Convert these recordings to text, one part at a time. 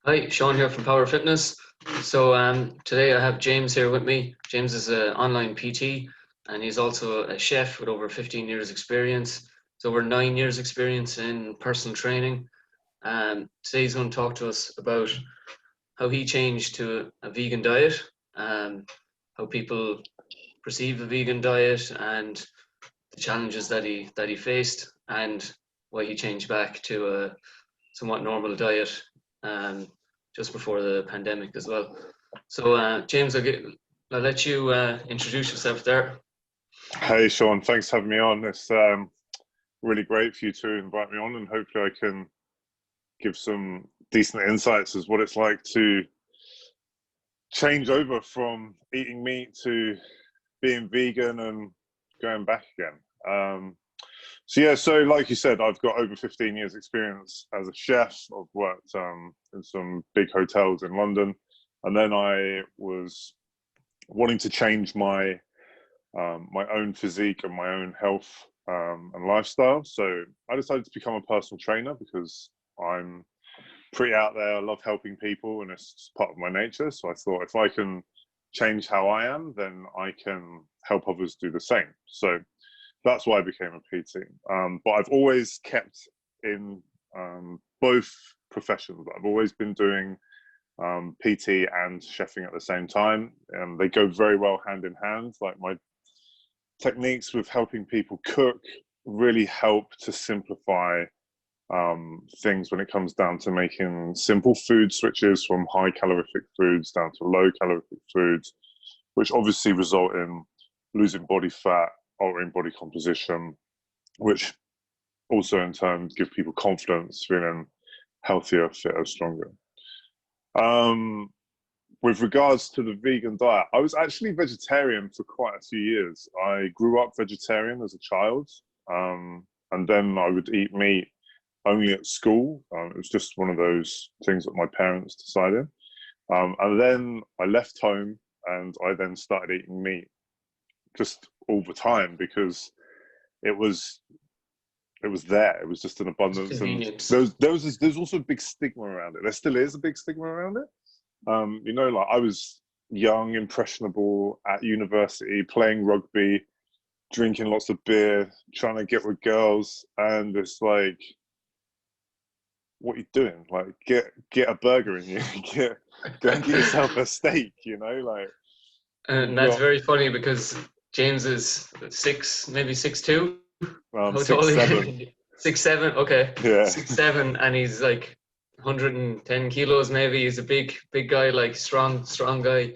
Hi, Sean here from Power Fitness. Today I have James here with me. James is an online PT and he's also a chef with over 15 years experience. So over 9 years experience in personal training. Today he's going to talk to us about how he changed to a vegan diet, how people perceive the vegan diet and the challenges that he faced, and why he changed back to a somewhat normal diet just before the pandemic as well. James, I'll let you introduce yourself there. Hey Sean, thanks for having me on. It's really great for you to invite me on, and hopefully I can give some decent insights as what it's like to change over from eating meat to being vegan and going back again. So like you said, I've got over 15 years experience as a chef. I've worked in some big hotels in London, and then I was wanting to change my own physique and my own health and lifestyle. So I decided to become a personal trainer because I'm pretty out there. I love helping people and it's just part of my nature. So I thought if I can change how I am, then I can help others do the same. So that's why I became a PT. But I've always kept in both professions. I've always been doing PT and chefing at the same time, and they go very well hand in hand. Like my techniques with helping people cook really help to simplify things when it comes down to making simple food switches from high calorific foods down to low calorific foods, which obviously result in losing body fat, altering body composition, which also in turn give people confidence, feeling healthier, fitter, stronger. With regards to the vegan diet, I was actually vegetarian for quite a few years. I grew up vegetarian as a child, and then I would eat meat only at school. It was just one of those things that my parents decided. And then I left home and I then started eating meat just all the time because it was there. It was just an abundance, and there's also a big stigma around it. There still is a big stigma around it. Like I was young, impressionable at university, playing rugby, drinking lots of beer, trying to get with girls, and it's like, what are you doing? Like, get a burger in you, go and get yourself a steak. And that's very funny because James is maybe 6'2". How tall is he? 6'7". Okay, yeah, 6'7", and he's like 110 kilos maybe. He's a big guy, like strong guy.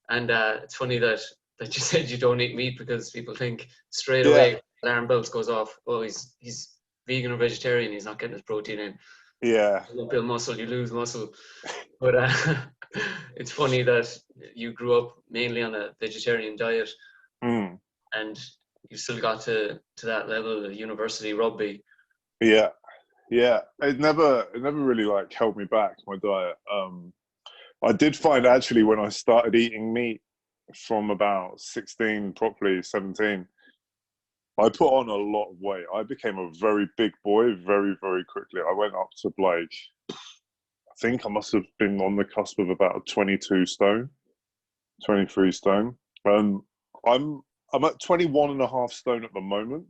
And it's funny that you said you don't eat meat because people think straight away alarm bells goes off. Oh, he's vegan or vegetarian. He's not getting his protein in. Yeah. You don't build muscle, you lose muscle. But it's funny that you grew up mainly on a vegetarian diet, and you still got to that level of university rugby. Yeah. It never really like held me back, my diet. I did find actually when I started eating meat from about 16, properly 17, I put on a lot of weight. I became a very big boy very, very quickly. I went up to like, I think I must have been on the cusp of about 22 stone, 23 stone. I'm at 21 and a half stone at the moment,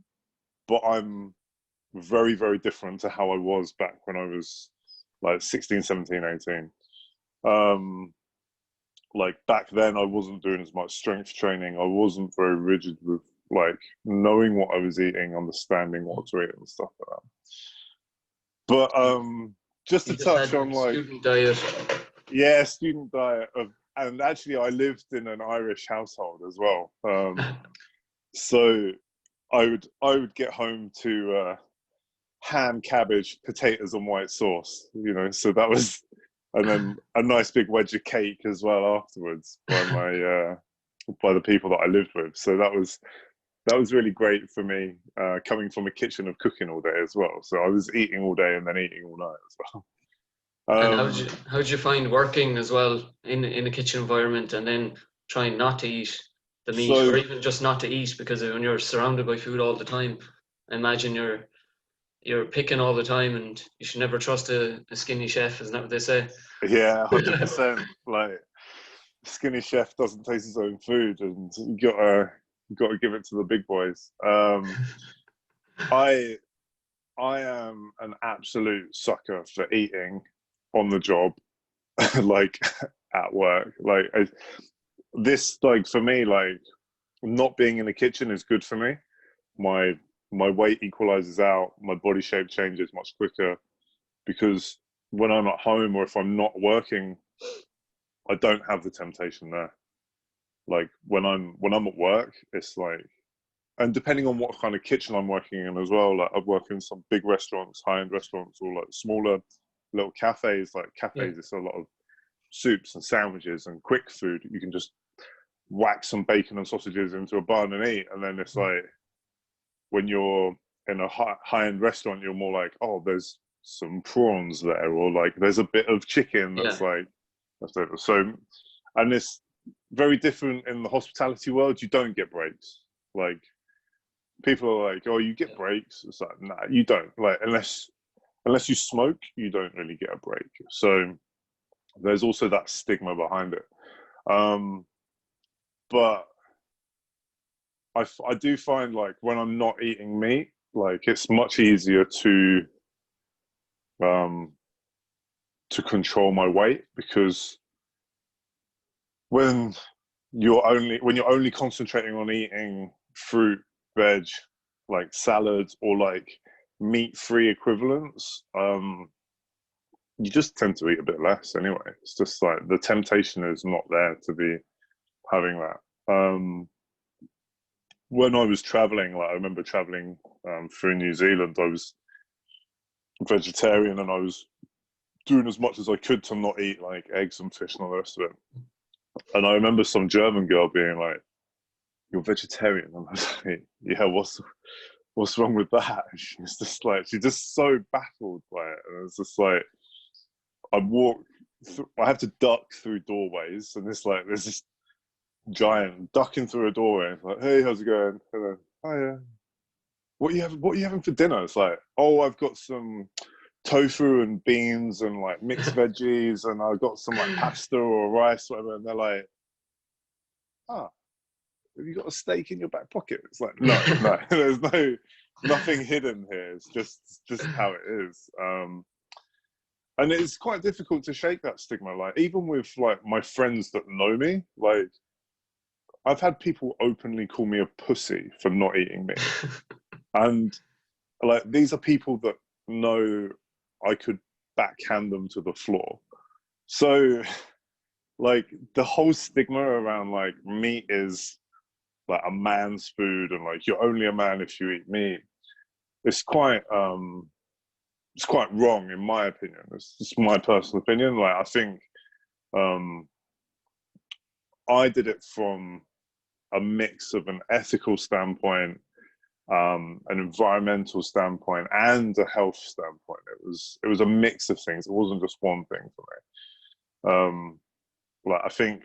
but I'm very, very different to how I was back when I was like 16, 17, 18. Like back then I wasn't doing as much strength training. I wasn't very rigid with like knowing what I was eating, understanding what to eat and stuff like that. But just to touch on like student diet. Yeah, student diet and actually I lived in an Irish household as well. So I would get home to ham, cabbage, potatoes and white sauce, so that was, and then a nice big wedge of cake as well afterwards by the people that I lived with. So that was really great for me, coming from a kitchen of cooking all day as well. So I was eating all day and then eating all night as well. And how did you find working as well in a kitchen environment and then trying not to eat the meat, or even just not to eat, because when you're surrounded by food all the time, I imagine you're you're picking all the time, and you should never trust a skinny chef. Isn't that what they say? Yeah, 100%. Like, skinny chef doesn't taste his own food, and you gotta give it to the big boys. I I am an absolute sucker for eating on the job, like at work. Like for me, like not being in the kitchen is good for me. My my weight equalizes out, my body shape changes much quicker because when I'm at home or if I'm not working, I don't have the temptation there. Like when I'm at work, it's like, and depending on what kind of kitchen I'm working in as well, like I've worked in some big restaurants, high-end restaurants, or like smaller little cafes. Like Yeah, cafes, it's a lot of soups and sandwiches and quick food. You can just whack some bacon and sausages into a bun and eat. And then it's like when you're in a high-end restaurant, you're more like, oh, there's some prawns there, or like there's a bit of chicken yeah, that's like that's it. So, and it's very different in the hospitality world. You don't get breaks. Like people are like, oh, you get yeah. breaks. It's like, nah, you don't. Like unless you smoke, you don't really get a break. So there's also that stigma behind it. But I do find like when I'm not eating meat, like it's much easier um to control my weight, because when you're only concentrating on eating fruit, veg, like salads, or like meat-free equivalents, you just tend to eat a bit less anyway. It's just like the temptation is not there to be having that. When I was traveling, like I remember traveling through New Zealand, I was vegetarian and I was doing as much as I could to not eat like eggs and fish and all the rest of it. And I remember some German girl being like, "You're vegetarian?" And I was like, "Yeah, what's wrong with that?" She's just like, she's just so baffled by it, and it's just like I have to duck through doorways, and it's like there's this giant ducking through a doorway. It's like, "Hey, how's it going?" And then, "Oh yeah, what are you having for dinner?" It's like, "Oh, I've got some tofu and beans and like mixed veggies, and I've got some like pasta or rice, whatever." And they're like, "Ah, have you got a steak in your back pocket?" It's like, no, there's nothing hidden here. It's just how it is. And it's quite difficult to shake that stigma. Like even with like my friends that know me, like I've had people openly call me a pussy for not eating meat, and like these are people that know I could backhand them to the floor. So like the whole stigma around like meat is like a man's food and like you're only a man if you eat meat, it's quite wrong in my opinion. It's just my personal opinion. Like I think um I did it from a mix of an ethical standpoint, an environmental standpoint, and a health standpoint. It was a mix of things. It wasn't just one thing for me. Like I think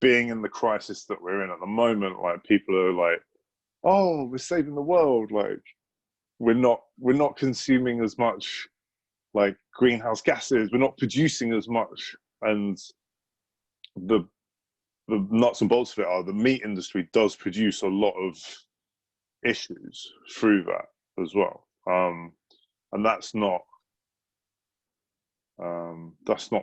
being in the crisis that we're in at the moment, like people are like, "Oh, we're saving the world." Like we're not consuming as much like greenhouse gases. We're not producing as much, and the the nuts and bolts of it are the meat industry does produce a lot of issues through that as well. And that's not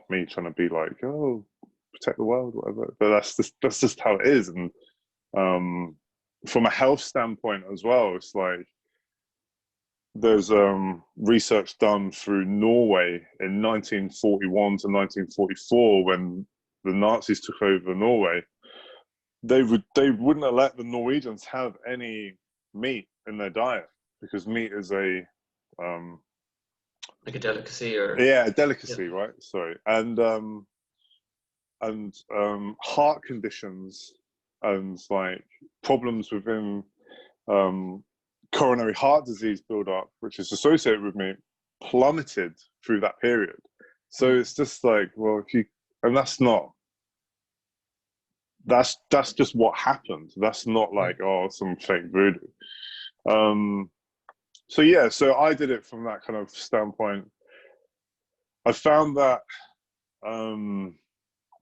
me trying to be like, oh, protect the world, whatever. But that's just how it is. And from a health standpoint as well, it's like there's research done through Norway in 1941 to 1944 when the Nazis took over Norway. They wouldn't have let the Norwegians have any meat in their diet because meat is a Like a delicacy, or yeah, a yeah, delicacy, right? Sorry, and heart conditions and like problems within um, coronary heart disease build up, which is associated with meat, plummeted through that period. So mm, it's just like, well, if you, and that's just what happened. That's not yeah, like, oh, some fake voodoo. Um, So yeah, so I did it from that kind of standpoint. I found that um,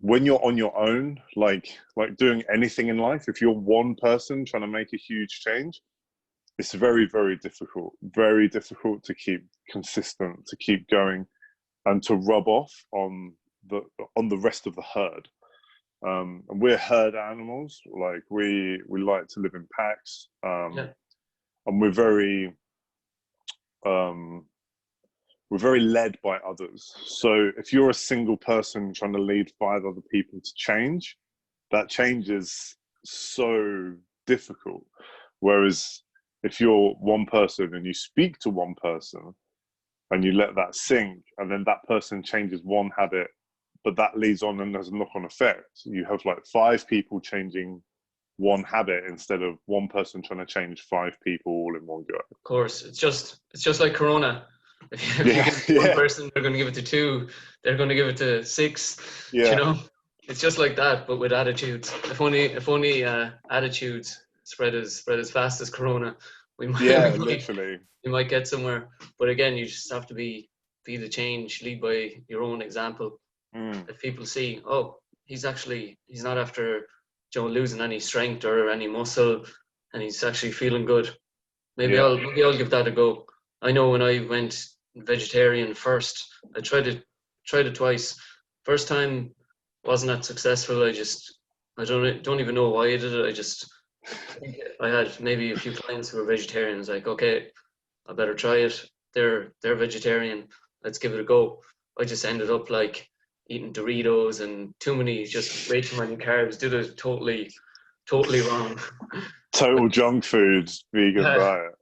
when you're on your own, like doing anything in life, if you're one person trying to make a huge change, it's very difficult to keep consistent, to keep going, and to rub off the on the rest of the herd. And we're herd animals. Like we like to live in packs, Yeah, and um, we're very led by others. So if you're a single person trying to lead five other people to change, that change is so difficult. Whereas if you're one person and you speak to one person and you let that sink, and then that person changes one habit, but that leads on and there's a knock-on effect. You have like five people changing one habit instead of one person trying to change five people all in one go. of course. It's just like Corona. If you Yeah, give it to one yeah, person, they're going to give it to two. They're going to give it to six. You yeah, know, it's just like that, but with attitudes. If only attitudes spread as fast as Corona, we might yeah, we might literally. we might get somewhere. But again, you just have to be the change, lead by your own example. Mm, If people see, oh, he's not after losing any strength or any muscle, and he's actually feeling good. yeah. Maybe I'll give that a go. I know when I went vegetarian first, I tried it twice. First time wasn't that successful. I don't even know why I did it. I had maybe a few clients who were vegetarians. Like, okay, I better try it. They're vegetarian. Let's give it a go. I just ended up like eating Doritos and just way too many carbs. Did it totally wrong. But Total junk foods, vegan yeah, diet.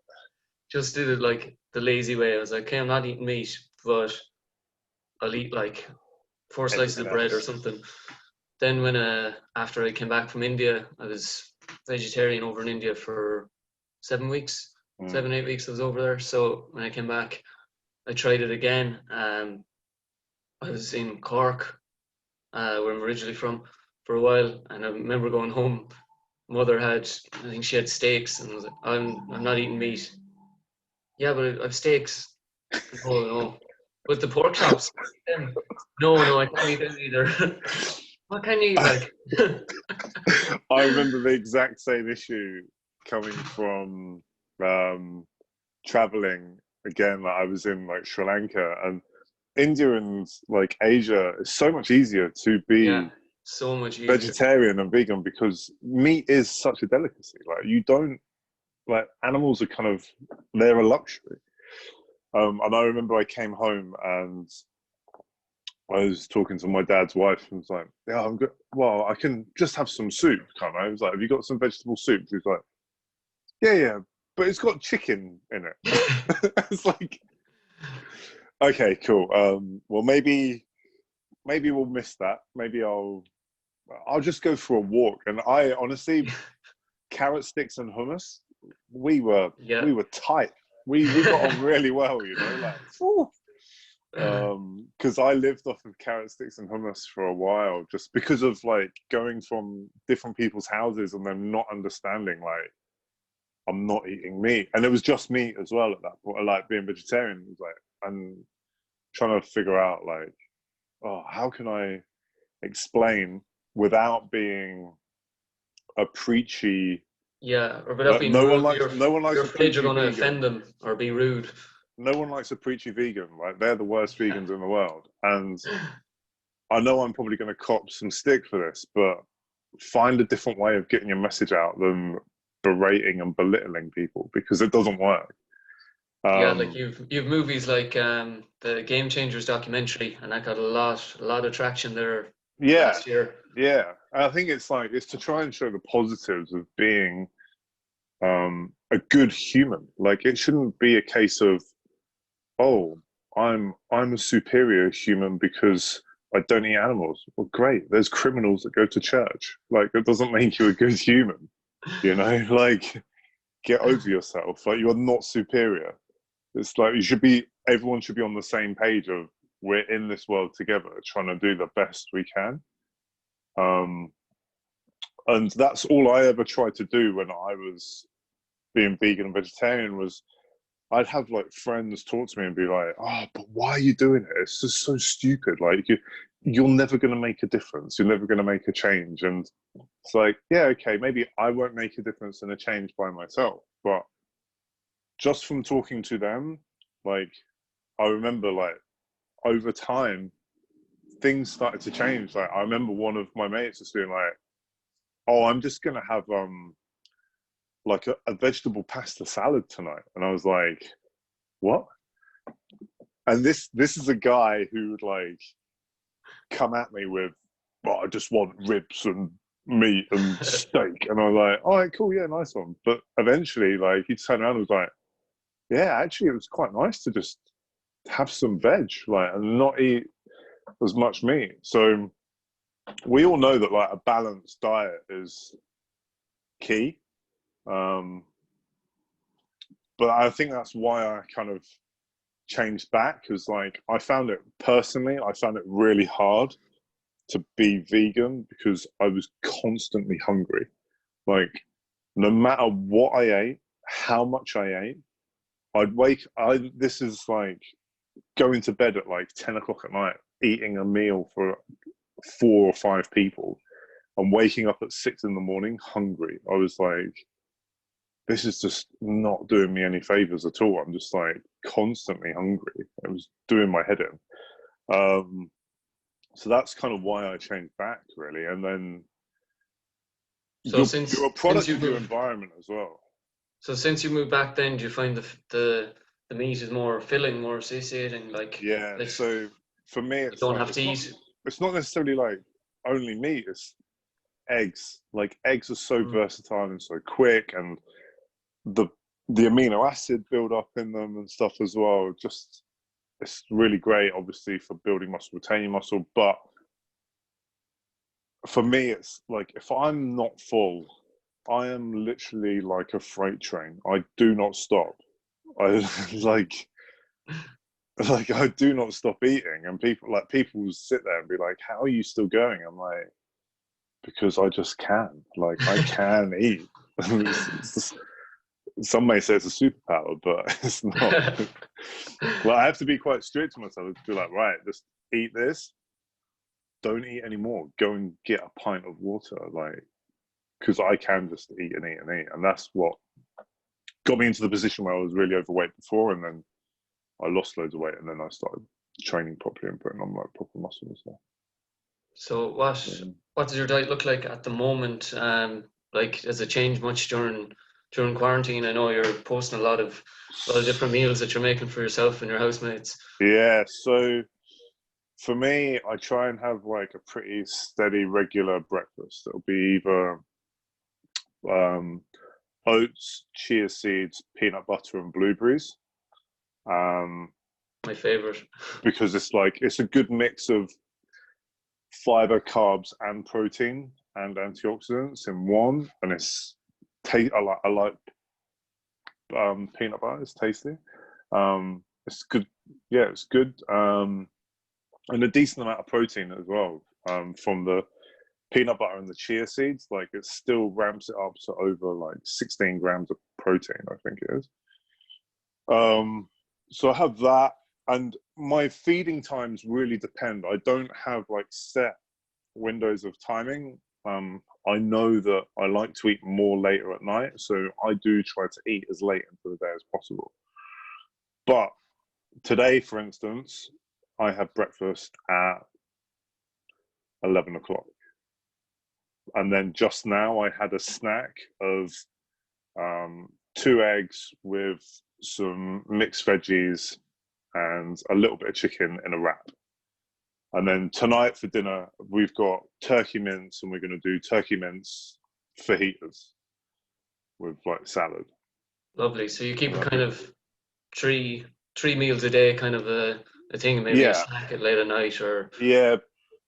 just did it like the lazy way. I was like, okay, I'm not eating meat, but I'll eat like four slices Everything of bread or else. something. Then when after I came back from India, I was vegetarian over in India for 7 weeks, Mm. 7 8 weeks. I was over there. So when I came back, I tried it again. I was in Cork, where I'm originally from, for a while, and I remember going home. Mother had, I think she had steaks, and I was like, I'm not eating meat. Yeah, but I've steaks. Oh no. With the pork chops. No, I can't eat them either. What can you eat like? I remember the exact same issue coming from um, traveling again. Like I was in like Sri Lanka and India and like Asia. It's so much easier to Yeah, be so much easier. vegetarian and vegan because meat is such a delicacy. Like you don't like animals are kind of they're a luxury. And I remember I came home and I was talking to my dad's wife and was like, "Yeah, I'm good. Well, I can just have some soup, can't I?" I was like, "Have you got some vegetable soup?" She was like, "Yeah, yeah, but it's got chicken in it." It's like, okay, cool. Well, maybe we'll miss that. Maybe I'll just go for a walk. And I honestly, carrot sticks and hummus, we were Yeah. we were tight. We got on really well, you know, like. Whew. Because I lived off of carrot sticks and hummus for a while, just because of like going from different people's houses and them not understanding like I'm not eating meat, and it was just meat as well at that point. Like being vegetarian, it was like and trying to figure out like, oh, how can I explain without being a preachy. Yeah, or without being No one rude, likes no one likes you're a afraid you're preachy going to vegan. offend them or be rude. No one likes a preachy vegan. Like they're the worst vegans in the world, and I know I'm probably going to cop some stick for this, but find a different way of getting your message out than berating and belittling people because it doesn't work. Yeah, like Um, you've movies like the Game Changers documentary, and that got a lot of traction there yeah, last year. yeah. I think it's like it's to try and show the positives of being a good human. Like it shouldn't be a case of, oh, I'm a superior human because I don't eat animals. Well, great. There's criminals that go to church. Like that doesn't make you a good human. You know, like get over yourself. Like you're not superior. It's like you should be. Everyone should be on the same page of we're in this world together, trying to do the best we can. Um, and that's all I ever tried to do when I was being vegan and vegetarian was I'd have like friends talk to me and be like, "Oh, but why are you doing it? It's just so stupid. Like you're never going to make a difference. You're never going to make a change." And it's like, yeah, okay, maybe I won't make a difference and a change by myself, but just from talking to them, like I remember, like over time, things started to change. Like I remember one of my mates just being like, "Oh, I'm just going to have like a vegetable pasta salad tonight," and I was like, "What?" And this is a guy who would like come at me with, "Well, I just want ribs and meat and steak," and I was like, "All right, cool, yeah, nice one." But eventually, like he turned around and was like, "Yeah, actually, it was quite nice to just have some veg, like, and not eat as much meat." So we all know that like a balanced diet is key. Um, but I think that's why I kind of changed back, because like I found it really hard to be vegan because I was constantly hungry. Like no matter what I ate, how much I ate, this is like going to bed at like 10 o'clock at night, eating a meal for 4 or 5 people, and waking up at 6 in the morning hungry. I was like, this is just not doing me any favors at all. I'm just like constantly hungry. It was doing my head in. So that's kind of why I changed back, really. And then So you're a product of your environment as well. So since you moved back, then do you find the meat is more filling, more satiating? Yeah. Like So for me, you it's don't like have to eat. it's not necessarily like only meat. It's eggs. Like eggs are so versatile and so quick, and the amino acid build up in them and stuff as well. Just it's really great, obviously, for building muscle, retaining muscle. But for me, it's like if I'm not full, I am literally like a freight train. I do not stop. I like I do not stop eating, and people will sit there and be like, "How are you still going?" I'm like, "Because I just can. Like I can eat." Some may say it's a superpower, but it's not. Well, I have to be quite strict to myself to be like, right, just eat this. Don't eat anymore. Go and get a pint of water, like, because I can just eat and eat and eat, and that's what got me into the position where I was really overweight before, and then I lost loads of weight, and then I started training properly and putting on like proper muscle and stuff. So what does your diet look like at the moment? Like has it changed much during quarantine? I know you're posting a lot of different meals that you're making for yourself and your housemates. Yeah, so for me, I try and have like a pretty steady, regular breakfast. It'll be either oats, chia seeds, peanut butter, and blueberries. My favorite. Because it's a good mix of fiber, carbs, and protein and antioxidants in one, and I like peanut butter. It's tasty. It's good. Yeah, it's good. And a decent amount of protein as well from the peanut butter and the chia seeds. Like it still ramps it up to over like 16 grams of protein, I think it is. So I have that, and my feeding times really depend. I don't have like set windows of timing. I know that I like to eat more later at night, so I do try to eat as late into the day as possible. But today, for instance, I had breakfast at 11 o'clock. And then just now I had a snack of 2 eggs with some mixed veggies and a little bit of chicken in a wrap. And then tonight for dinner, we've got turkey mince, and we're going to do turkey mince fajitas with like salad. Lovely. So you keep it kind of three meals a day, kind of a thing, maybe a Yeah, snack at late at night or yeah.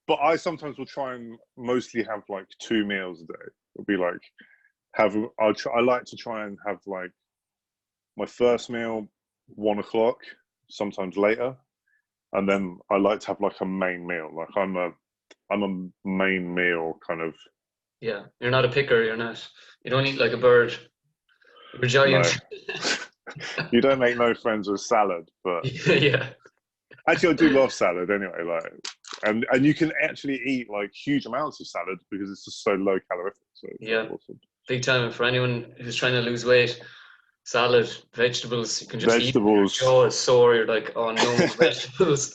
But I sometimes will try and mostly have like 2 meals a day. It'll be like I like to try and have like my first meal 1 o'clock, sometimes later, and then I like to have like a main meal. Like I'm a main meal kind of. yeah. You're not a picker. You don't eat like a bird. You're a No. giant. You don't make no friends with salad, but Yeah, actually, I do love salad anyway. Like, and you can actually eat like huge amounts of salad because it's just so low calorific. So it's yeah, awesome. big time. For anyone who's trying to lose weight, salad, vegetables, you can just eat them. Your Vegetables, jaw is sore. You're like, oh, no more vegetables.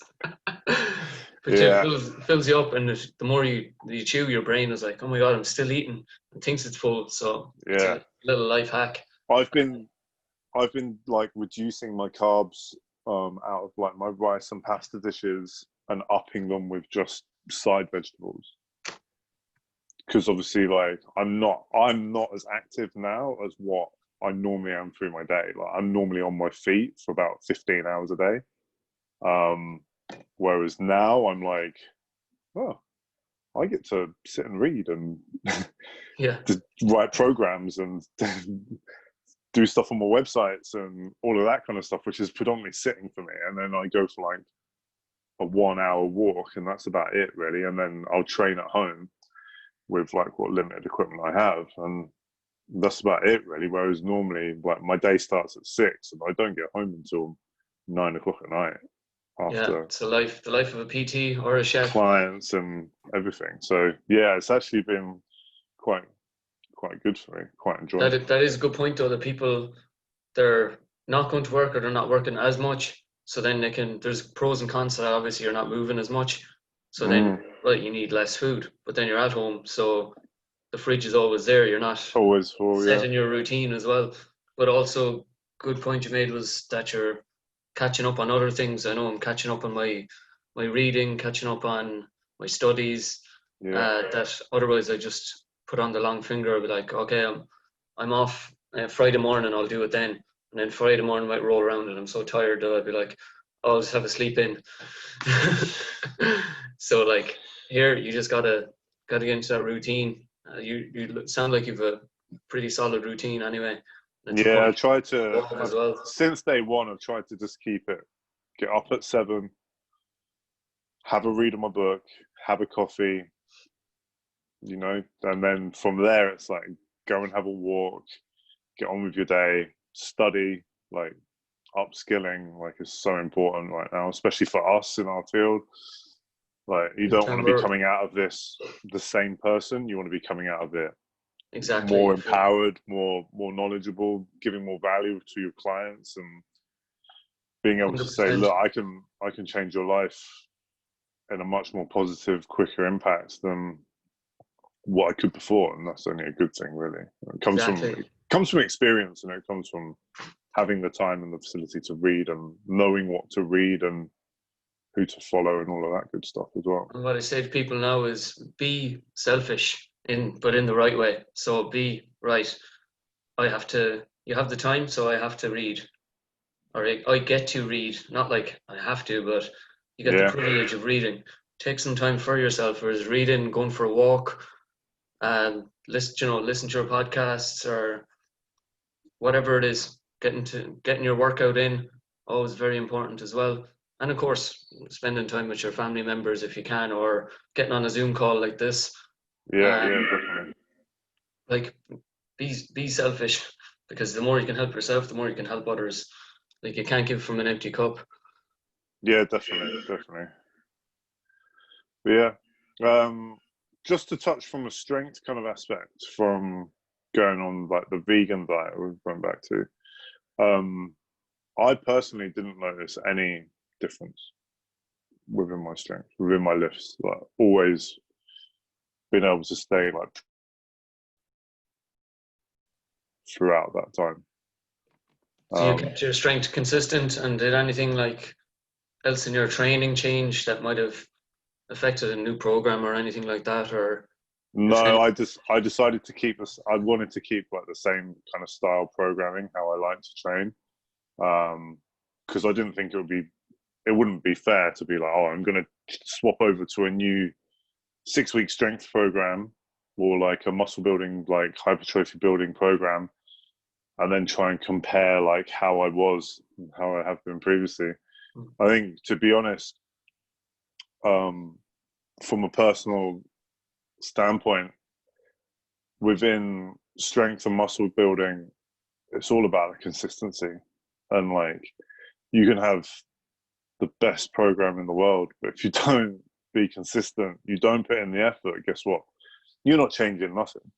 But it yeah, fills you up, and the more you chew, your brain is like, oh my god, I'm still eating, and thinks it's full. So it's yeah. a little life hack. I've been like reducing my carbs out of like my rice and pasta dishes and upping them with just side vegetables. Because obviously, like I'm not as active now as what I normally am through my day. Like I'm normally on my feet for about 15 hours a day. Um, whereas now I'm like, oh, I get to sit and read and Yeah, just write programs and do stuff on my websites and all of that kind of stuff, which is predominantly sitting for me. And then I go for like a 1 hour walk, and that's about it really. And then I'll train at home with like what limited equipment I have, and that's about it really. Whereas normally, like my day starts at 6, and I don't get home until 9 o'clock at night yeah. after It's the life of a PT or a chef. clients and everything. So yeah, it's actually been quite good for me. Quite enjoying it. That is a good point though. That people, they're not going to work, or they're not working as much. So then there's pros and cons to that. Obviously, you're not moving as much. So then, right, you need less food, but then you're at home. So the fridge is always there. You're not Always full, set yeah. in your routine as well. But also, good point you made was that you're catching up on other things. I know I'm catching up on my reading, catching up on my studies. Yeah, That otherwise I just put on the long finger. I'll be like, okay, I'm off Friday morning. I'll do it then, and then Friday morning might roll around and I'm so tired that I'll be like, oh, I'll just have a sleep in. So like here, you just gotta get into that routine. You sound like you've a pretty solid routine anyway. And it's yeah. I important tried to. as well. Since day one, I've tried to just keep it. Get up at 7, have a read of my book, have a coffee, and then from there it's like go and have a walk, get on with your day, study, like upskilling, like is so important right now, especially for us in our field. Like you Big don't want time, to be bro. coming out of this the same person. You want to be coming out of it Exactly. more empowered, more knowledgeable, giving more value to your clients, and being able to say, 100%. look, I can change your life in a much more positive, quicker impact than what I could before, and that's only a good thing, really. Exactly. It comes from experience, and it comes from having the time and the facility to read and knowing what to read and who to follow and all of that good stuff as well. And what I say to people now is be selfish but in the right way. So be right. You have the time, so I have to read, or I get to read. Not like I have to, but you get the Yeah, privilege of reading. Take some time for yourself, whereas reading, going for a walk, listen to your podcasts or whatever it is, getting your workout in, always very important as well. And of course, spending time with your family members if you can, or getting on a Zoom call like this. yeah, Um, yeah, definitely. like be selfish, because the more you can help yourself, the more you can help others. Like you can't give from an empty cup. Yeah, definitely, definitely. But yeah, just to touch from a strength kind of aspect from going on like the vegan diet we went back to. I personally didn't notice any difference within my strength, within my lifts. Like always been able to stay like throughout that time. So you kept your strength consistent, and did anything like else in your training change that might have affected a new program or anything like that, or your No, training? I decided to keep this. I wanted to keep like the same kind of style programming, how I like to train, because I didn't think it wouldn't be fair to be like, oh, I'm going to swap over to a new 6-week strength program or like a muscle building, like hypertrophy building program, and then try and compare like how I was and how I have been previously. I think, to be honest, from a personal standpoint, within strength and muscle building, it's all about the consistency. And like, you can have the best program in the world, but if you don't be consistent, you don't put in the effort, guess what? You're not changing nothing.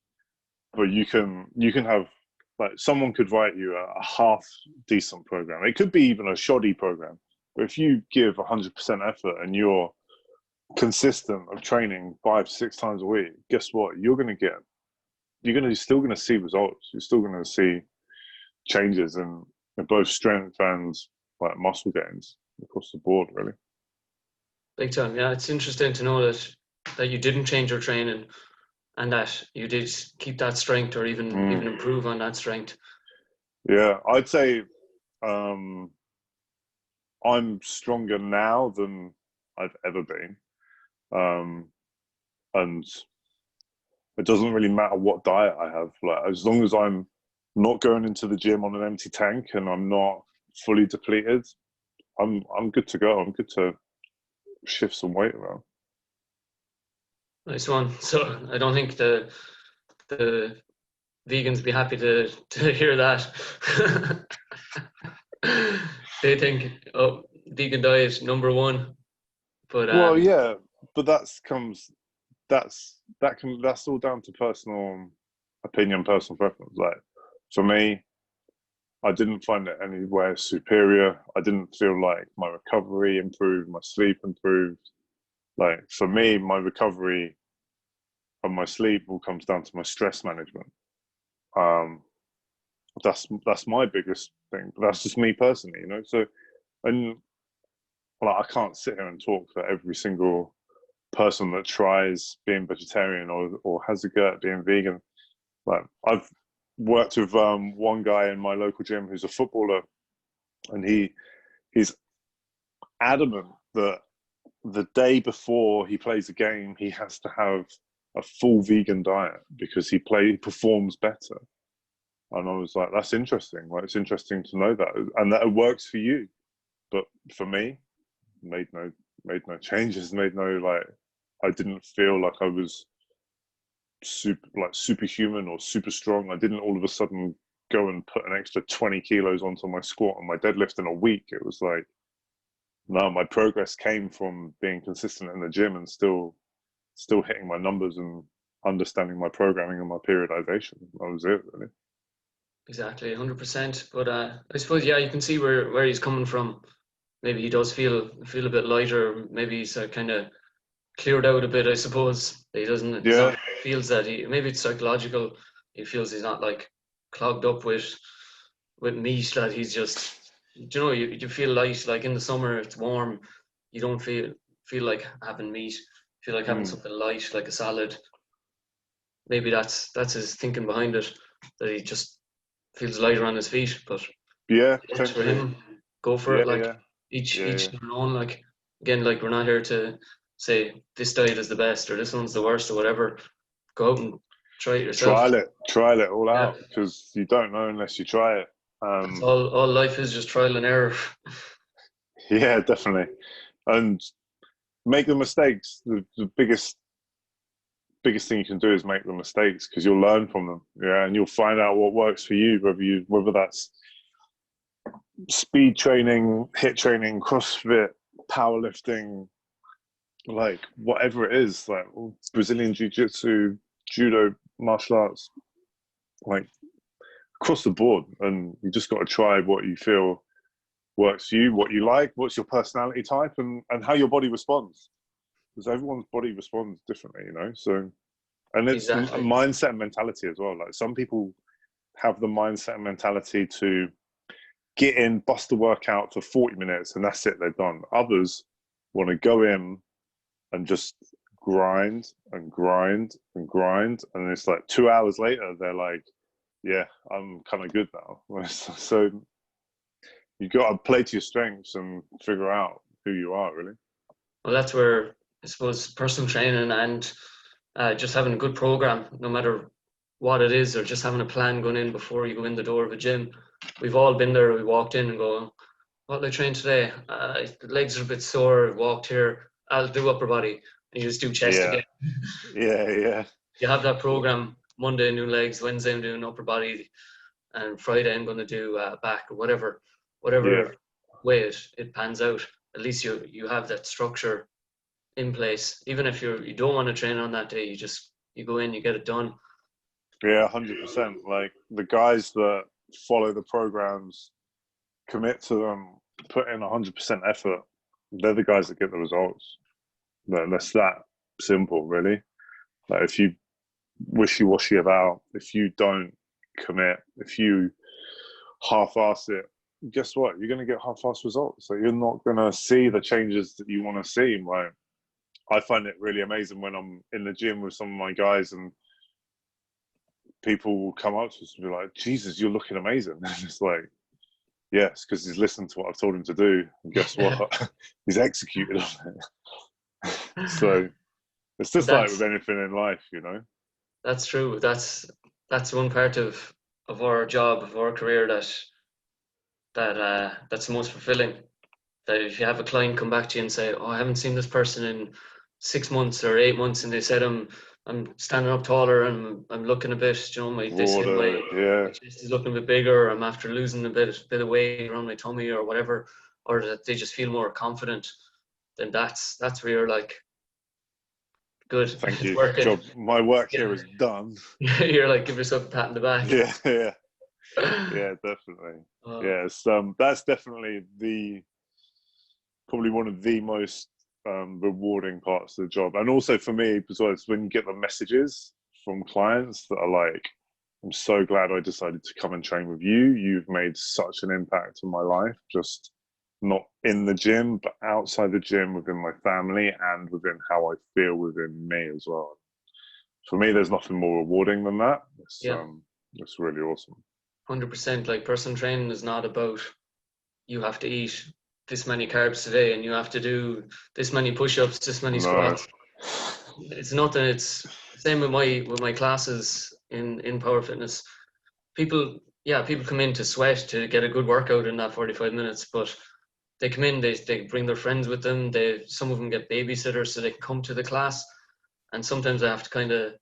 But you can have, like, someone could write you a half decent program. It could be even a shoddy program. But if you give 100% effort and you're consistent of training 5-6 times a week, guess what? You're still gonna see results. You're still gonna see changes in both strength and like muscle gains across the board, really. Big time. Yeah, it's interesting to know that you didn't change your training and that you did keep that strength or even improve on that strength. Yeah, I'd say I'm stronger now than I've ever been. And it doesn't really matter what diet I have. Like, as long as I'm not going into the gym on an empty tank and I'm not fully depleted, I'm good to go. I'm good to shift some weight around. Nice one. So I don't think the vegans be happy to hear that. They think, oh, vegan diet #1. But Well, yeah, but that's all down to personal opinion, personal preference. Like, for me, I didn't find it anywhere superior. I didn't feel like my recovery improved, my sleep improved. Like, for me, my recovery and my sleep all comes down to my stress management. That's my biggest thing. But that's just me personally, you know. So, and like, I can't sit here and talk for every single person that tries being vegetarian or has a go at being vegan. Like, I've worked with one guy in my local gym who's a footballer, and he's adamant that the day before he plays a game, he has to have a full vegan diet because he performs better. And I was like, that's interesting. Like, it's interesting to know that, and that it works for you. But for me, made no changes. I didn't feel like I was superhuman or super strong. I didn't all of a sudden go and put an extra 20 kilos onto my squat and my deadlift in a week. It was like, no, my progress came from being consistent in the gym and still hitting my numbers and understanding my programming and my periodization. That was it, really. Exactly, 100%. But I suppose, yeah, you can see where he's coming from. Maybe he does feel a bit lighter. Maybe he's kind of cleared out a bit, I suppose. He doesn't. Yeah. Feels that maybe it's psychological. He feels he's not like clogged up with meat. That he's just, you feel light. Like in the summer, it's warm. You don't feel like having meat. You feel like having something light, like a salad. Maybe that's his thinking behind it. That he just feels lighter on his feet. But Yeah, for him, go for it. Like each their own. Like, again, like, we're not here to say this diet is the best or this one's the worst or whatever. Go out and try it yourself. Trial it all out, because you don't know unless you try it. All life is just trial and error. Yeah, definitely. And make the mistakes. The biggest thing you can do is make the mistakes, because you'll learn from them. Yeah, and you'll find out what works for you, whether that's speed training, HIIT training, CrossFit, powerlifting, like whatever it is, like Brazilian jiu-jitsu, judo, martial arts, like across the board. And you just got to try what you feel works for you, what you like, what's your personality type, and how your body responds, because everyone's body responds differently, you know. So, and it's a mindset and mentality as well. Like, some people have the mindset and mentality to get in, bust the workout for 40 minutes and that's it, they're done. Others want to go in and just grind and grind and grind, and it's like 2 hours later they're like, yeah, I'm kind of good now. So you got to play to your strengths and figure out who you are, really. Well, that's where, I suppose, personal training and just having a good program, no matter what it is, or just having a plan going in before you go in the door of a gym. We've all been there. We walked in and go, what did I train today? The legs are a bit sore. Walked here. I'll do upper body. And you just do chest again. Yeah. You have that program. Monday, new legs. Wednesday, I'm doing upper body. And Friday, I'm going to do back, or whatever whatever way it pans out, at least you have that structure in place. Even if you don't want to train on that day, you go in, you get it done. Yeah, 100%. Like the guys that follow the programs, commit to them, put in 100% effort, they're the guys that get the results. That's that simple, really. Like if you wishy-washy about, if you don't commit, if you half-ass it, guess what? You're going to get half-ass results. So you're not going to see the changes that you want to see. Like I find it really amazing when I'm in the gym with some of my guys and people will come up to us and be like, Jesus, you're looking amazing. And it's like, yes, because he's listened to what I've told him to do. And guess what? He's executed on it. So it's just like with anything in life, you know? That's true. That's one part of our job, of our career that's the most fulfilling. That if you have a client come back to you and say, "Oh, I haven't seen this person in 6 months or 8 months," and they said, "I'm standing up taller and I'm looking a bit, you know, they say my chest is looking a bit bigger. I'm after losing a bit of weight around my tummy or whatever," or that they just feel more confident. Then that's where you're like, good. Thank you. My work here is done. You're like, give yourself a pat on the back. Yeah, definitely. Yes, that's definitely probably one of the most rewarding parts of the job. And also for me, because when you get the messages from clients that are like, I'm so glad I decided to come and train with you. You've made such an impact on my life, just not in the gym, but outside the gym, within my family and within how I feel within me as well. For me, there's nothing more rewarding than that. It's really awesome. 100%. Like personal training is not about you have to eat this many carbs today and you have to do this many push-ups, this many squats. It's nothing. It's the same with my classes in power fitness. People come in to sweat to get a good workout in that 45 minutes, but they come in, they bring their friends with them. Some of them get babysitters so they can come to the class. And sometimes I have to kind of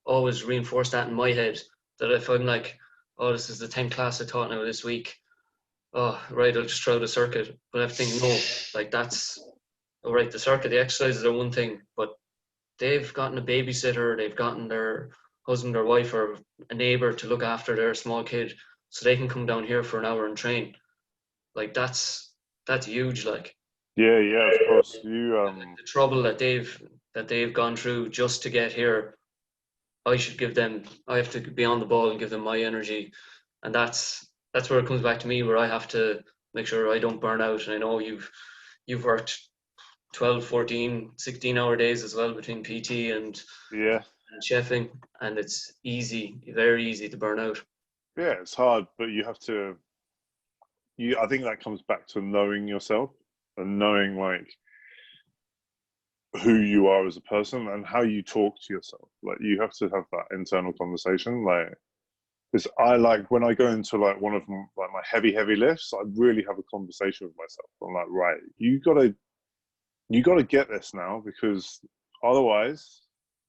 always reinforce that in my head, that if I'm like, oh, this is the 10th class I taught now this week, oh, right, I'll just try the circuit. But I have to think, no, like that's, all right, the circuit, the exercises are one thing, but they've gotten a babysitter, they've gotten their husband or wife or a neighbor to look after their small kid so they can come down here for an hour and train. Like that's huge. Like yeah, of course. The trouble that they've gone through just to get here, I have to be on the ball and give them my energy. And that's where it comes back to me, where I have to make sure I don't burn out. And I know you've worked 12, 14, 16-hour days as well between PT and chefing, and it's very easy to burn out. Yeah, it's hard, but you have to. I think that comes back to knowing yourself and knowing like who you are as a person and how you talk to yourself. Like you have to have that internal conversation. Like, because I like when I go into like one of my heavy lifts, I really have a conversation with myself. I'm like, right, you gotta get this now, because otherwise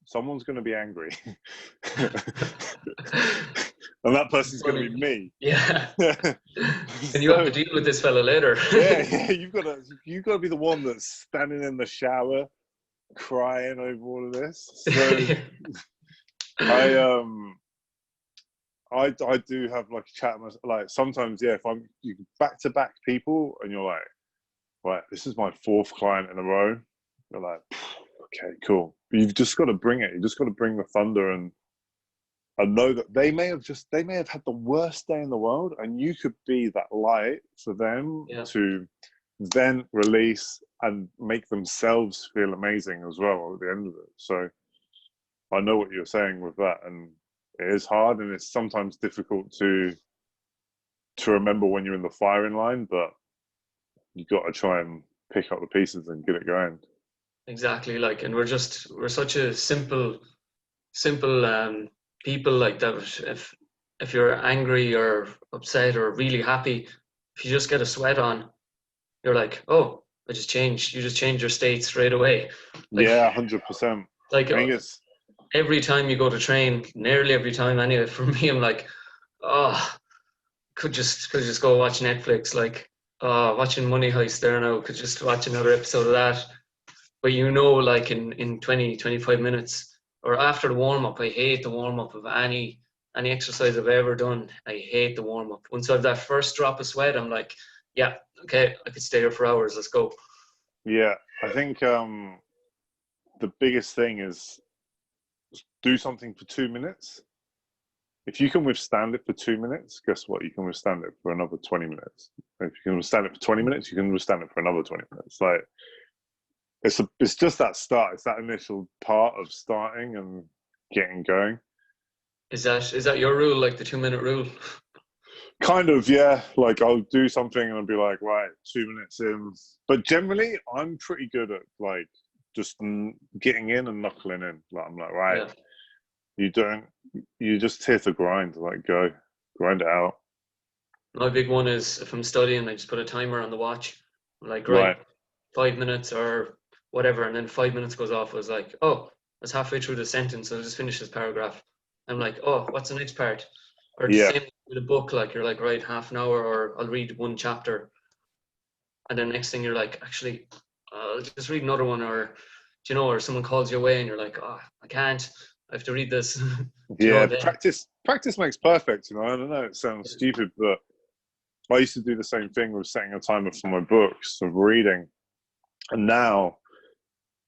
someone's going to be angry. And that person's going to be me. Yeah. And you have to deal with this fella later. yeah, you've got to be the one that's standing in the shower crying over all of this. So I do have like a chat, like sometimes, if you back to back people and you're like, right, this is my 4th client in a row. You're like, okay, cool. But you've just got to bring it. You just got to bring the thunder and know that they may have had the worst day in the world, and you could be that light for them to then release and make themselves feel amazing as well at the end of it. So I know what you're saying with that, and it is hard, and it's sometimes difficult to remember when you're in the firing line, but you got to try and pick up the pieces and get it going. Exactly. Like, and we're such a simple people, like that. If you're angry or upset or really happy, if you just get a sweat on, you're like, oh, you just change your state straight away. Like, 100%. Like every time you go to train, nearly every time anyway, for me, I'm like, oh, could just go watch Netflix, like watching Money Heist there now, could just watch another episode of that. But like in 20, 25 minutes or after the warm up, I hate the warm up of any exercise I've ever done. I hate the warm up. Once I have that first drop of sweat, I'm like, yeah, okay, I could stay here for hours. Let's go. Yeah, I think the biggest thing is do something for 2 minutes. If you can withstand it for 2 minutes, guess what? You can withstand it for another 20 minutes. If you can withstand it for 20 minutes, you can withstand it for another 20 minutes. Like it's just that start. It's that initial part of starting and getting going. Is that your rule, like the 2 minute rule? Kind of, yeah. Like I'll do something and I'll be like, right, 2 minutes in. But generally, I'm pretty good at like just getting in and knuckling in. Like I'm like, right, yeah. You just hit the grind, like grind it out. My big one is if I'm studying, I just put a timer on the watch. I'm like, Right. 5 minutes or whatever, and then 5 minutes goes off. I was like, oh, that's halfway through the sentence. I'll just finish this paragraph. I'm like, oh, what's the next part? Or the same with a book, like you're like, right, half an hour, or I'll read one chapter. And then next thing you're like, actually, I'll just read another one, or or someone calls you away and you're like, oh, I can't. I have to read this. Yeah, practice makes perfect, I don't know, it sounds stupid, but I used to do the same thing with setting a timer for my books of reading. And now,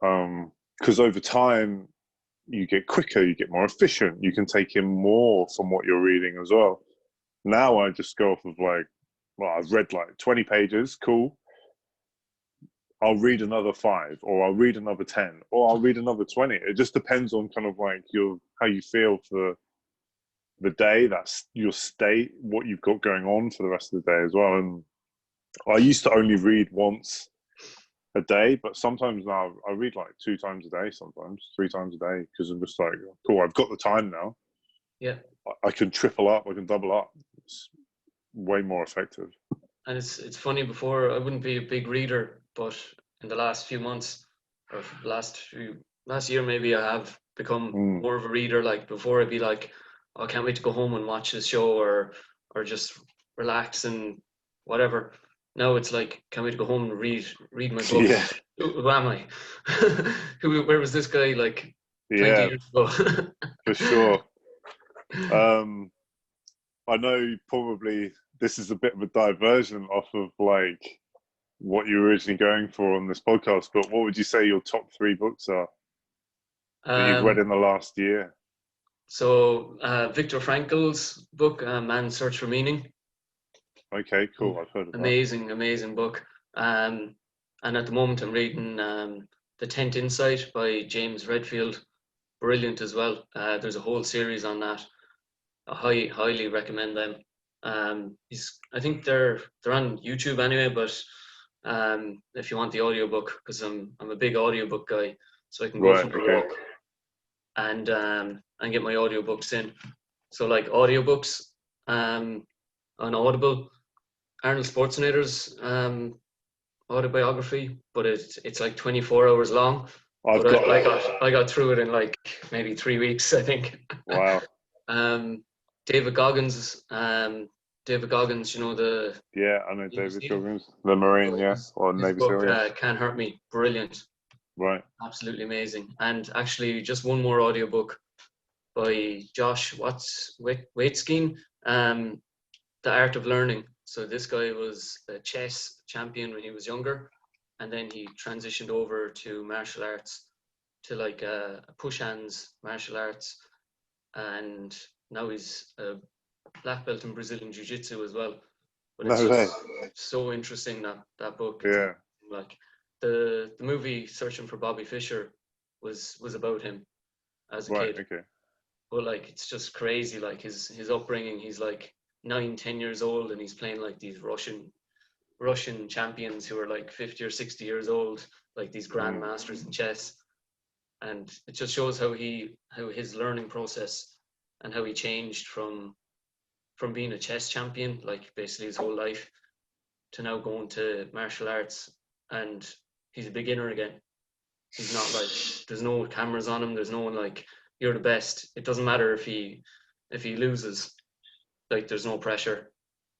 because over time, you get quicker, you get more efficient, you can take in more from what you're reading as well. Now I just go off of like, well, I've read like 20 pages, cool. I'll read another 5, or I'll read another 10, or I'll read another 20. It just depends on kind of like how you feel for the day, that's your state, what you've got going on for the rest of the day as well. And I used to only read once a day, but sometimes now I read like 2 times a day, sometimes 3 times a day, because I'm just like, cool, I've got the time now. Yeah. I can triple up, I can double up. It's way more effective. And it's funny, before I wouldn't be a big reader, but in the last few months, or last year maybe, I have become more of a reader. Like before I'd be like, oh, I can't wait to go home and watch this show, or just relax and whatever. Now it's like, can't wait to go home and read my book. Yeah. Who am I? Where was this guy like 20 years ago? For sure. I know probably this is a bit of a diversion off of like what you were originally going for on this podcast, but what would you say your top 3 books are that you've read in the last year? So Viktor Frankl's book, Man's Search for Meaning. Okay, cool. I've heard of amazing book. And at the moment I'm reading The 10th Insight by James Redfield. Brilliant as well. There's a whole series on that. I highly recommend them. I think they're on YouTube anyway, but if you want the audiobook, because I'm a big audiobook guy, so I can go for a walk and get my audiobooks in. So like audiobooks on Audible, Arnold Schwarzenegger's autobiography, but it's like 24 hours long. I got through it in like maybe 3 weeks, I think. Wow. David Goggins, the I know David Goggins, the Marine, or Navy SEAL. Yeah. Can't Hurt Me, brilliant. Right. Absolutely amazing. And actually, just one more audiobook by Josh Waitzkin, The Art of Learning. So this guy was a chess champion when he was younger, and then he transitioned over to martial arts, to like a push hands martial arts, and now he's a black belt in Brazilian Jiu-Jitsu as well. But it's just so interesting, that book. Yeah. Like the movie Searching for Bobby Fischer was about him as a kid. Okay. But like it's just crazy, like his upbringing. He's like 9-10 years old, and he's playing like these Russian champions who are like 50 or 60 years old, like these grandmasters in chess. And it just shows how his learning process and how he changed from being a chess champion, like basically his whole life, to now going to martial arts, and he's a beginner again. He's not like, there's no cameras on him, there's no one like, you're the best. It doesn't matter if he loses, like there's no pressure.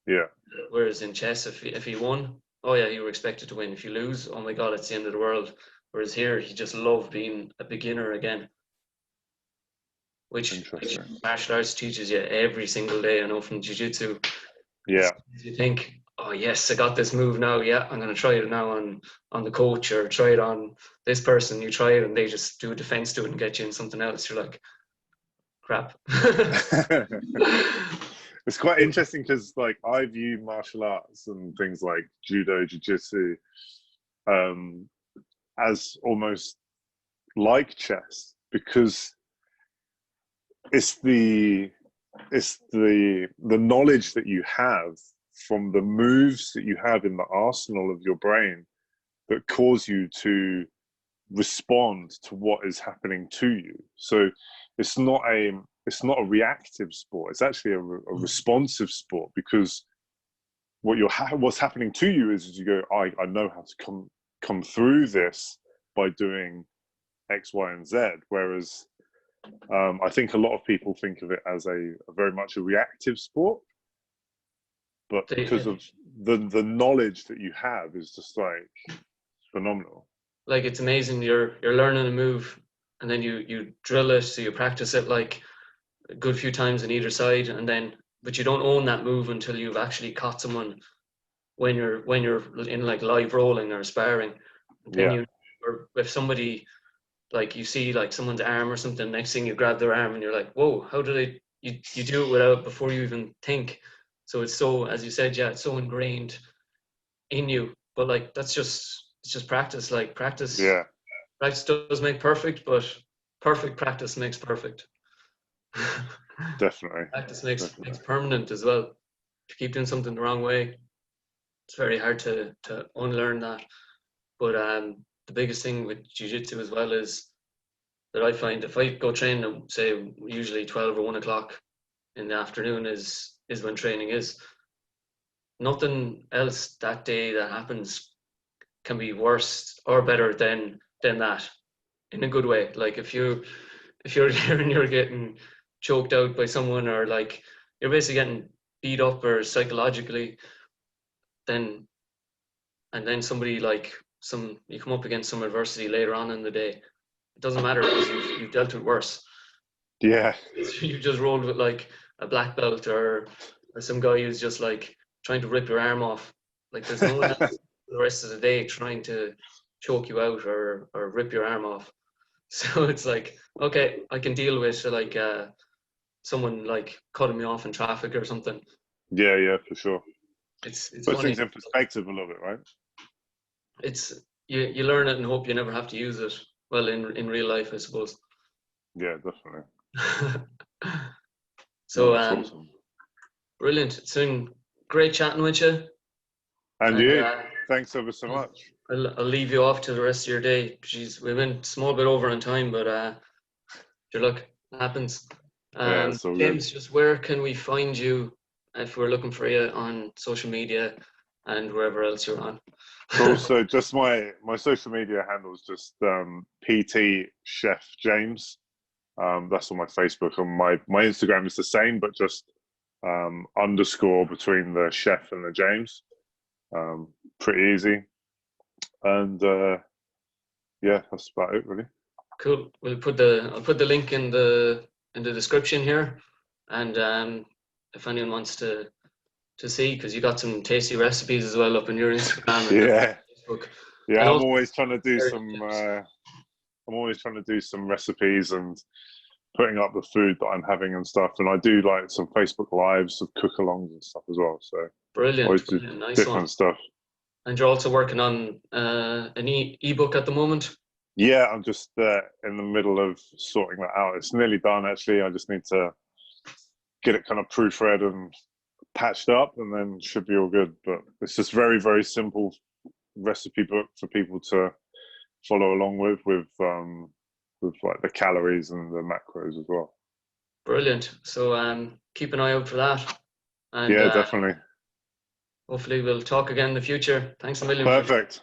Yeah. Whereas in chess, if he won, oh yeah, you were expected to win. If you lose, oh my God, it's the end of the world. Whereas here, he just loved being a beginner again, which Interesting. martial arts teaches you every single day. I know from jiu-jitsu. Yeah. You think, oh yes, I got this move now. Yeah, I'm gonna try it now on the coach, or try it on this person. You try it and they just do a defense to it and get you in something else. You're like, crap. It's quite interesting because, like, I view martial arts and things like judo, jiu-jitsu, as almost like chess, because it's the knowledge that you have from the moves that you have in the arsenal of your brain that cause you to respond to what is happening to you. So it's not a reactive sport. It's actually a responsive sport, because what's happening to you is you go, I know how to come through this by doing X, Y, and Z. Whereas I think a lot of people think of it as a very much a reactive sport, but because of the knowledge that you have is just like phenomenal. Like, it's amazing. You're learning a move, and then you drill it, so you practice it like a good few times on either side, and then but you don't own that move until you've actually caught someone when you're in like live rolling or sparring. And then or if somebody, like, you see like someone's arm or something, next thing you grab their arm and you're like, whoa, how did you do it without, before you even think. So it's so, as you said, yeah, it's so ingrained in you. But like, it's just practice. Like, practice does make perfect, but perfect practice makes perfect. Definitely. Practice makes permanent as well. To keep doing something the wrong way, it's very hard to unlearn that. But the biggest thing with jiu-jitsu as well is that I find, if I go train, say usually 12 or 1 o'clock in the afternoon is when training is. Nothing else that day that happens can be worse or better than that, in a good way. Like, if you're there and you're getting choked out by someone, or like you're basically getting beat up or psychologically, then somebody, like, you come up against some adversity later on in the day, it doesn't matter, because you've dealt with worse. Yeah. You just rolled with like a black belt, or some guy who's just like trying to rip your arm off. Like, there's no one else the rest of the day trying to choke you out or rip your arm off. So it's like, okay, I can deal with like someone like cutting me off in traffic or something. Yeah, for sure. It's Puts funny. things in perspective a little bit, right? It's you learn it and hope you never have to use it. Well, in real life, I suppose. Yeah, definitely. So that's awesome. Brilliant. It's been great chatting with you. And you, thanks ever so much. I'll leave you off to the rest of your day. Jeez, we went a small bit over on time, but your luck, happens. Yeah, it's all James, good. just where can we find you if we're looking for you on social media and wherever else you're on? Cool. So just my social media handle is just PT Chef James. That's on my Facebook. On my Instagram is the same, but just underscore between the chef and the James. Pretty easy. And yeah, that's about it, really. Cool. I'll put the link in the description here, and if anyone wants to see, because you got some tasty recipes as well up on your Instagram and Facebook. Yeah, and I'm always trying to do some. I'm always trying to do some recipes and putting up the food that I'm having and stuff. And I do like some Facebook lives of cook-alongs and stuff as well. So brilliant, nice different one. stuff. And you're also working on an ebook at the moment? Yeah, I'm just in the middle of sorting that out. It's nearly done, actually. I just need to get it kind of proofread and patched up, and then should be all good. But it's just very, very simple recipe book for people to follow along with like the calories and the macros as well. Brilliant. So keep an eye out for that. And yeah, definitely. Hopefully we'll talk again in the future. Thanks a million. Perfect.